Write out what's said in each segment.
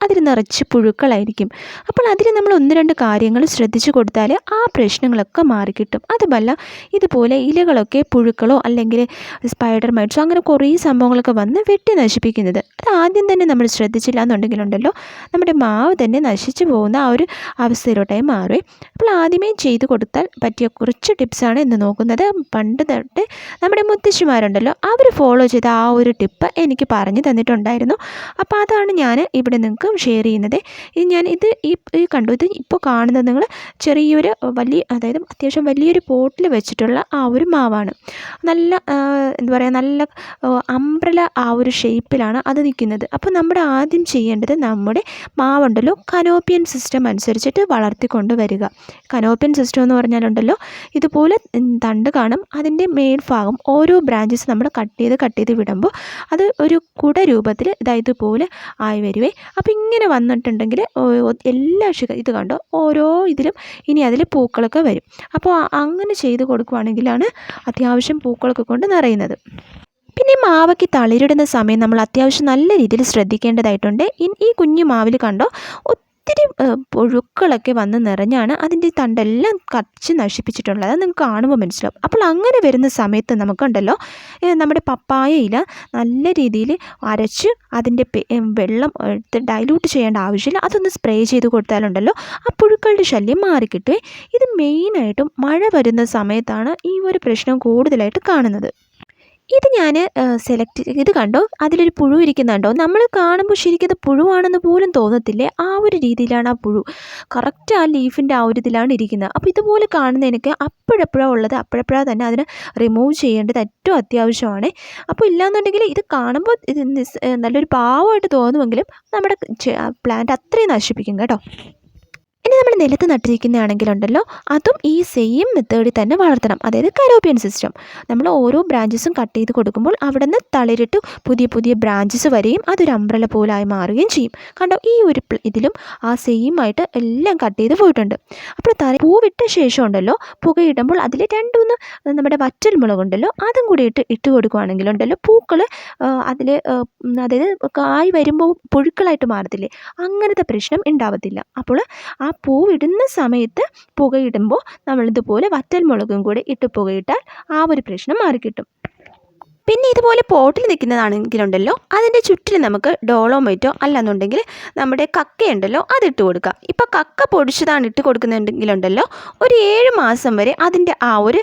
അതിൽ നിറച്ച് പുഴുക്കളായിരിക്കും. അപ്പോൾ അതിൽ നമ്മൾ 1-2 കാര്യങ്ങൾ ശ്രദ്ധിച്ചു കൊടുത്താൽ ആ പ്രശ്നങ്ങളൊക്കെ മാറിക്കിട്ടും. അതുമല്ല, ഇതുപോലെ ഇലകളൊക്കെ പുഴുക്കളോ അല്ലെങ്കിൽ സ്പൈഡർ മൈറ്റ്സോ അങ്ങനെ കുറേ സംഭവങ്ങളൊക്കെ വന്ന് വെട്ടി നശിപ്പിക്കുന്നത്, അത് ആദ്യം തന്നെ നമ്മൾ ശ്രദ്ധിച്ചില്ല എന്നുണ്ടെങ്കിലുണ്ടല്ലോ നമ്മുടെ മാവ് തന്നെ നശിച്ചു പോകുന്ന ആ ഒരു അവസ്ഥയിലോട്ടായി മാറും. അപ്പോൾ ആദ്യമേ ചെയ്തു കൊടുത്താൽ പറ്റിയ കുറച്ച് ടിപ്സാണ് ഇന്ന് നോക്കുന്നത്. പണ്ട് തൊട്ട് നമ്മുടെ മുത്തശ്ശിമാരുണ്ടല്ലോ, അവർ ഫോളോ ചെയ്ത ആ ഒരു ടിപ്പ് എനിക്ക് പറഞ്ഞു തന്നിട്ടുണ്ടായിരുന്നു. അപ്പോൾ അതാണ് ഞാൻ ഇവിടെ നിങ്ങൾക്ക് ഷെയർ ചെയ്യുന്നത്. ഈ കണ്ടു, ഇത് ഇപ്പോൾ കാണുന്നത് നിങ്ങൾ ചെറിയൊരു അതായത് അത്യാവശ്യം വലിയൊരു പോട്ടിൽ വെച്ചിട്ടുള്ള ആ ഒരു മാവാണ്. നല്ല എന്താ പറയുക, നല്ല അംബ്രല ആ ഒരു ഷേപ്പിലാണ് അത് നിൽക്കുന്നത്. അപ്പോൾ നമ്മുടെ ആദ്യം ചെയ്യേണ്ടത് നമ്മുടെ മാവുണ്ടല്ലോ കനോപ്പിയൻ സിസ്റ്റം അനുസരിച്ചിട്ട് വളർത്തിക്കൊണ്ട് വരിക. കനോപ്പിയൻ സിസ്റ്റം എന്ന് പറഞ്ഞാലുണ്ടല്ലോ ഇതുപോലെ തണ്ട് കാണും, അതിൻ്റെ മേൽഭാഗം ഓരോ ബ്രാഞ്ചസ് നമ്മൾ കട്ട് ചെയ്ത് വിടുമ്പോൾ അത് ഒരു കുട രൂപത്തിൽ ഇതുപോലെ ആയി വരുവേ. അപ്പോൾ ഇങ്ങനെ വന്നിട്ടുണ്ടെങ്കിൽ എല്ലാ ഇത് കണ്ടോ, ഓരോ ഇതിലും ഇനി അതിൽ പൂക്കളൊക്കെ വരും. അപ്പോൾ അങ്ങനെ ചെയ്ത് കൊടുക്കുകയാണെങ്കിലാണ് അത്യാവശ്യം പൂക്കളൊക്കെ കൊണ്ട് നിറയുന്നത്. പിന്നെ മാവയ്ക്ക് തളിരിടുന്ന സമയം നമ്മൾ അത്യാവശ്യം നല്ല രീതിയിൽ ശ്രദ്ധിക്കേണ്ടതായിട്ടുണ്ട്. ഈ കുഞ്ഞു മാവിൽ കണ്ടോ ഒത്തിരി പുഴുക്കളൊക്കെ വന്ന് നിറഞ്ഞാണ് അതിൻ്റെ തണ്ടെല്ലാം കടിച്ച് നശിപ്പിച്ചിട്ടുള്ളത്. അത് നിങ്ങൾക്ക് കാണുമ്പോൾ മനസ്സിലാവും. അപ്പോൾ അങ്ങനെ വരുന്ന സമയത്ത് നമുക്കുണ്ടല്ലോ നമ്മുടെ പപ്പായ ഇല നല്ല രീതിയിൽ അരച്ച് അതിൻ്റെ വെള്ളം എടുത്ത് ഡൈല്യൂട്ട് ചെയ്യേണ്ട ആവശ്യമില്ല, അതൊന്ന് സ്പ്രേ ചെയ്ത് കൊടുത്താലുണ്ടല്ലോ ആ പുഴുക്കളുടെ ശല്യം മാറിക്കിട്ടുവേ. ഇത് മെയിനായിട്ടും മഴ വരുന്ന സമയത്താണ് ഈ ഒരു പ്രശ്നം കൂടുതലായിട്ട് കാണുന്നത്. ഇത് ഞാൻ ഇത് കണ്ടോ, അതിലൊരു പുഴു ഇരിക്കുന്നുണ്ടോ? നമ്മൾ കാണുമ്പോൾ ശരിക്കും അത് പുഴുവാണെന്ന് പോലും തോന്നത്തില്ലേ, ആ ഒരു രീതിയിലാണ് ആ പുഴു കറക്റ്റ് ആ ലീഫിൻ്റെ ആ ഒരു ഇതിലാണ് ഇരിക്കുന്നത്. അപ്പോൾ ഇതുപോലെ കാണുന്നതിനൊക്കെ അപ്പോഴപ്പോഴാണ് ഉള്ളത്, അപ്പോഴപ്പോഴാണ് തന്നെ അതിന് റിമൂവ് ചെയ്യേണ്ടത് ഏറ്റവും അത്യാവശ്യമാണ്. അപ്പോൾ ഇല്ലയെന്നുണ്ടെങ്കിൽ ഇത് കാണുമ്പോൾ ഇത് നല്ലൊരു പാവമായിട്ട് തോന്നുമെങ്കിലും നമ്മുടെ പ്ലാന്റ് അത്രയും നശിപ്പിക്കും കേട്ടോ. ഇനി നമ്മൾ നിലത്ത് നട്ടിരിക്കുന്നതാണെങ്കിലുണ്ടല്ലോ അതും ഈ സെയിം മെത്തേഡിൽ തന്നെ വളർത്തണം. അതായത് കനോപ്പിയൻ സിസ്റ്റം. നമ്മൾ ഓരോ ബ്രാഞ്ചസും കട്ട് ചെയ്ത് കൊടുക്കുമ്പോൾ അവിടെ നിന്ന് തളിരിട്ട് പുതിയ പുതിയ ബ്രാഞ്ചസ് വരെയും അതൊരു അംബ്രല പോലായി മാറുകയും ചെയ്യും. കണ്ടോ, ഈ ഒരു ഇതിലും ആ സെയിം ആയിട്ട് എല്ലാം കട്ട് ചെയ്ത് പോയിട്ടുണ്ട്. അപ്പോൾ പൂവിട്ട ശേഷം ഉണ്ടല്ലോ പുകയിടുമ്പോൾ അതിൽ 2-3 നമ്മുടെ വറ്റൽ മുളകുണ്ടല്ലോ അതും കൂടി ഇട്ട് കൊടുക്കുകയാണെങ്കിലുണ്ടല്ലോ പൂക്കൾ അതിൽ അതായത് കായ് വരുമ്പോൾ പുഴുക്കളായിട്ട് മാറത്തില്ലേ, അങ്ങനത്തെ പ്രശ്നം ഉണ്ടാവത്തില്ല. അപ്പോൾ ആ പൂവിടുന്ന സമയത്ത് പുകയിടുമ്പോൾ നമ്മളിതുപോലെ വറ്റൽ മുളകും കൂടി ഇട്ട് പുകയിട്ടാൽ ആ ഒരു പ്രശ്നം മാറിക്കിട്ടും. പിന്നെ ഇതുപോലെ പോട്ടിൽ നിൽക്കുന്നതാണെങ്കിലുണ്ടല്ലോ അതിൻ്റെ ചുറ്റിലും നമുക്ക് ഡോളോമൈറ്റോ അല്ലെന്നുണ്ടെങ്കിൽ നമ്മുടെ കക്കയുണ്ടല്ലോ അതിട്ട് കൊടുക്കാം. ഇപ്പോൾ കക്ക പൊടിച്ചതാണ് ഇട്ട് കൊടുക്കുന്നുണ്ടെങ്കിലുണ്ടല്ലോ ഒരു 7 മാസം വരെ അതിൻ്റെ ആ ഒരു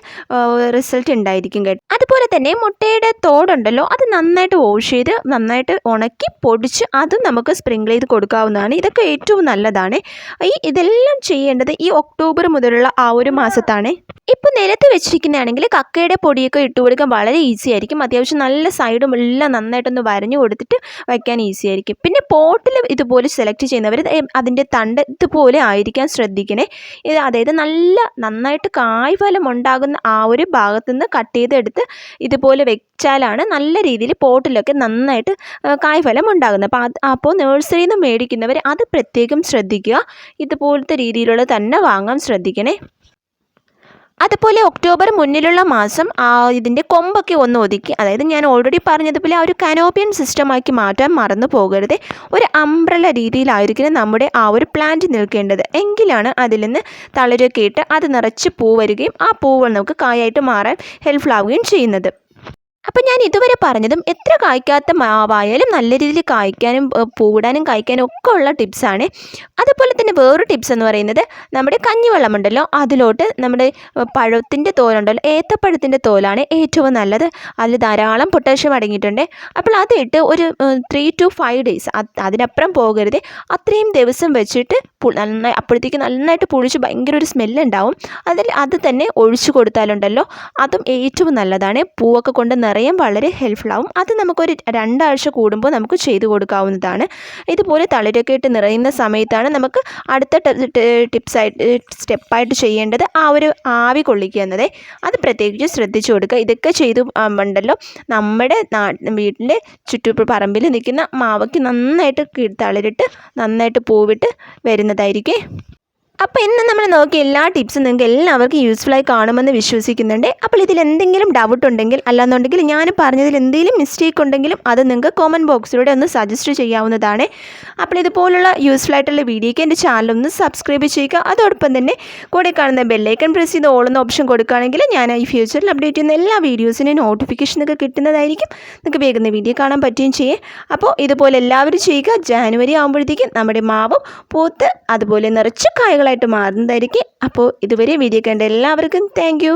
റിസൾട്ട് ഉണ്ടായിരിക്കും കേട്ടോ. അതുപോലെ തന്നെ മുട്ടയുടെ തോടുണ്ടല്ലോ അത് നന്നായിട്ട് വാഷ് ചെയ്ത് നന്നായിട്ട് ഉണക്കി പൊടിച്ച് അതും നമുക്ക് സ്പ്രിങ്കിൾ ചെയ്ത് കൊടുക്കാവുന്നതാണ്. ഇതൊക്കെ ഏറ്റവും നല്ലതാണ്. ഇതെല്ലാം ചെയ്യേണ്ടത് ഈ ഒക്ടോബർ മുതലുള്ള ആ ഒരു മാസത്താണ്. ഇപ്പോൾ നിലത്ത് വെച്ചിരിക്കുന്നതാണെങ്കിൽ കക്കയുടെ പൊടിയൊക്കെ ഇട്ട് കൊടുക്കാൻ വളരെ ഈസി ആയിരിക്കും. അത്യാവശ്യം നല്ല സൈഡും എല്ലാം നന്നായിട്ടൊന്ന് വരഞ്ഞു കൊടുത്തിട്ട് വയ്ക്കാൻ ഈസി ആയിരിക്കും. പിന്നെ പോട്ടിൽ ഇതുപോലെ സെലക്ട് ചെയ്യുന്നവർ അതിൻ്റെ തണ്ട് ഇതുപോലെ ആയിരിക്കാൻ ശ്രദ്ധിക്കണേ. അതായത് നന്നായിട്ട് കായ്ഫലം ഉണ്ടാകുന്ന ആ ഒരു ഭാഗത്തുനിന്ന് കട്ട് ചെയ്തെടുത്ത് ഇതുപോലെ വെച്ചാലാണ് നല്ല രീതിയിൽ പോട്ടിലൊക്കെ നന്നായിട്ട് കായ്ഫലം ഉണ്ടാകുന്നത്. അപ്പോൾ നഴ്സറിയിൽ നിന്ന് മേടിക്കുന്നവർ അത് പ്രത്യേകം ശ്രദ്ധിക്കുക. ഇതുപോലത്തെ രീതിയിലുള്ള തന്നെ വാങ്ങാൻ ശ്രദ്ധിക്കണേ. അതുപോലെ ഒക്ടോബർ മുന്നിലുള്ള മാസം ഇതിൻ്റെ കൊമ്പൊക്കെ ഒന്ന് ഒതുക്കി, അതായത് ഞാൻ ഓൾറെഡി പറഞ്ഞതുപോലെ ആ ഒരു കനോപ്പിയൻ സിസ്റ്റമാക്കി മാറ്റാൻ മറന്നു പോകരുത്. ഒരു അംബ്രല രീതിയിലായിരിക്കണം നമ്മുടെ ആ ഒരു പ്ലാന്റ് നിൽക്കേണ്ടത്. എങ്കിലാണ് അതിൽ നിന്ന് തളിരൊക്കെ ഇട്ട് അത് നിറച്ച് പൂ വരികയും ആ പൂവ് നമുക്ക് കായായിട്ട് മാറാൻ ഹെൽപ്ഫുൾ ആവുകയും ചെയ്യുന്നത്. അപ്പം ഞാൻ ഇതുവരെ പറഞ്ഞതും എത്ര കായ്ക്കാത്ത മാവായാലും നല്ല രീതിയിൽ കായ്ക്കാനും പൂവിടാനും കായ്ക്കാനും ഒക്കെ ഉള്ള ടിപ്സാണ്. അതുപോലെ തന്നെ വേറൊരു ടിപ്സ് എന്ന് പറയുന്നത് നമ്മുടെ കഞ്ഞിവെള്ളമുണ്ടല്ലോ അതിലോട്ട് നമ്മുടെ പഴത്തിൻ്റെ തോലുണ്ടല്ലോ, ഏത്തപ്പഴത്തിൻ്റെ തോലാണ് ഏറ്റവും നല്ലത്. അതിൽ ധാരാളം പൊട്ടാഷ്യം അടങ്ങിയിട്ടുണ്ട്. അപ്പോൾ അതിട്ട് ഒരു 3 to 5 days, അതിനപ്പുറം പോകരുത്, അത്രയും ദിവസം വെച്ചിട്ട് അപ്പോഴത്തേക്ക് നന്നായിട്ട് പുളിച്ച് ഭയങ്കര ഒരു സ്മെല്ലുണ്ടാവും. അത് തന്നെ ഒഴിച്ചു കൊടുത്താലുണ്ടല്ലോ അതും ഏറ്റവും നല്ലതാണ്. പൂവൊക്കെ കൊണ്ട് നിറയാൻ വളരെ ഹെൽപ്ഫുൾ ആവും. അത് നമുക്കൊരു 2 ആഴ്ച കൂടുമ്പോൾ നമുക്ക് ചെയ്തു കൊടുക്കാവുന്നതാണ്. ഇതുപോലെ തളിരൊക്കെ ഇട്ട് നിറയുന്ന സമയത്താണ് നമുക്ക് അടുത്ത സ്റ്റെപ്പായിട്ട് ചെയ്യേണ്ടത് ആ ഒരു ആവി കൊള്ളിക്കുക എന്നത്. അത് പ്രത്യേകിച്ച് ശ്രദ്ധിച്ചു കൊടുക്കുക. ഇതൊക്കെ ചെയ്തു ഉണ്ടല്ലോ നമ്മുടെ വീട്ടിലെ ചുറ്റുപറമ്പിൽ നിൽക്കുന്ന മാവയ്ക്ക് നന്നായിട്ട് തളിരിട്ട് നന്നായിട്ട് പൂവിട്ട് വരുന്നതായിരിക്കും. അപ്പോൾ ഇന്ന് നമ്മൾ നോക്കിയ എല്ലാ ടിപ്സും നിങ്ങൾക്ക് എല്ലാവർക്കും യൂസ്ഫുള്ളായി കാണുമെന്ന് വിശ്വസിക്കുന്നുണ്ട്. അപ്പോൾ ഇതിൽ എന്തെങ്കിലും ഡൗട്ട് ഉണ്ടെങ്കിൽ അല്ലാന്നുണ്ടെങ്കിൽ ഞാൻ പറഞ്ഞതിൽ എന്തെങ്കിലും മിസ്റ്റേക്ക് ഉണ്ടെങ്കിലും അത് നിങ്ങൾക്ക് കോമൻറ്റ് ബോക്സിലൂടെ ഒന്ന് സജസ്റ്റ് ചെയ്യാവുന്നതാണ്. അപ്പോൾ ഇതുപോലുള്ള യൂസ്ഫുൾ ആയിട്ടുള്ള വീഡിയോയ്ക്ക് എൻ്റെ ചാനലൊന്ന് സബ്സ്ക്രൈബ് ചെയ്യുക. അതോടൊപ്പം തന്നെ കൂടെ കാണുന്ന ബെല്ലൈക്കൺ പ്രസ് ചെയ്ത് ഓൾ എന്ന ഓപ്ഷൻ കൊടുക്കുകയാണെങ്കിൽ ഞാൻ ഈ ഫ്യൂച്ചറിൽ അപ്ഡേറ്റ് ചെയ്യുന്ന എല്ലാ വീഡിയോസിനും നോട്ടിഫിക്കേഷനൊക്കെ കിട്ടുന്നതായിരിക്കും. നിങ്ങൾക്ക് വേഗം വീഡിയോ കാണാൻ പറ്റുകയും ചെയ്യേ. അപ്പോൾ ഇതുപോലെ എല്ലാവരും ചെയ്യുക. ജാനുവരി ആകുമ്പോഴത്തേക്കും നമ്മുടെ മാവും പൂത്ത് അതുപോലെ നിറച്ച് കായകളായിട്ട് മാറുന്നതായിരിക്കും. അപ്പോൾ ഇതുവരെ വീഡിയോ കണ്ട എല്ലാവർക്കും താങ്ക് യു.